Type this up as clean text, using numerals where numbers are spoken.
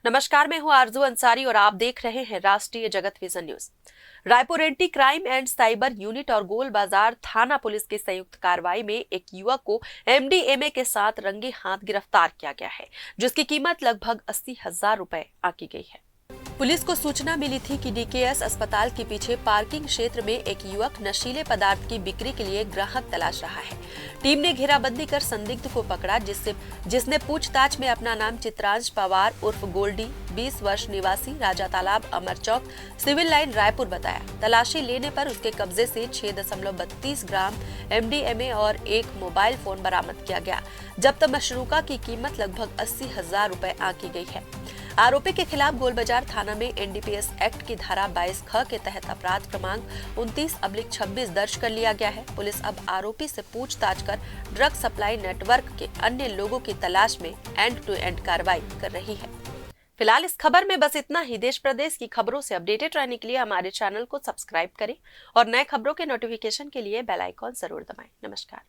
नमस्कार, मैं हूं आरजू अंसारी और आप देख रहे हैं राष्ट्रीय जगत vision news. Raipur anti crime and cyber unit और गोल बाजार थाना पुलिस की संयुक्त कार्रवाई में एक युवक को एमडीएमए के साथ रंगे हाथ गिरफ्तार किया गया है, जिसकी कीमत लगभग 80,000 रुपए आंकी गई है। पुलिस को सूचना मिली थी कि डीकेएस अस्पताल के पीछे पार्किंग क्षेत्र में एक युवक नशीले पदार्थ की बिक्री के लिए ग्राहक तलाश रहा है। टीम ने घेराबंदी कर संदिग्ध को पकड़ा, जिसने पूछताछ में अपना नाम चित्रांश पवार उर्फ गोल्डी, 20 वर्ष, निवासी राजा तालाब, अमर चौक, सिविल लाइन, रायपुर बताया। तलाशी लेने पर उसके कब्जे से 6.32 ग्राम एमडीएमए और एक मोबाइल फोन बरामद किया गया। जब्त मशरूका की कीमत लगभग 80,000 रुपए आंकी गई है। आरोपी के खिलाफ गोलबाजार थाना में एनडीपीएस एक्ट की धारा 22 ख के तहत अपराध क्रमांक 29/26 दर्ज कर लिया गया है। पुलिस अब आरोपी से पूछताछ कर ड्रग सप्लाई नेटवर्क के अन्य लोगों की तलाश में एंड टू एंड कार्रवाई कर रही है। फिलहाल इस खबर में बस इतना ही। देश प्रदेश की खबरों से अपडेटेड रहने के लिए हमारे चैनल को सब्सक्राइब करें और नए खबरों के नोटिफिकेशन के लिए बेल आइकॉन जरूर दबाएं। नमस्कार।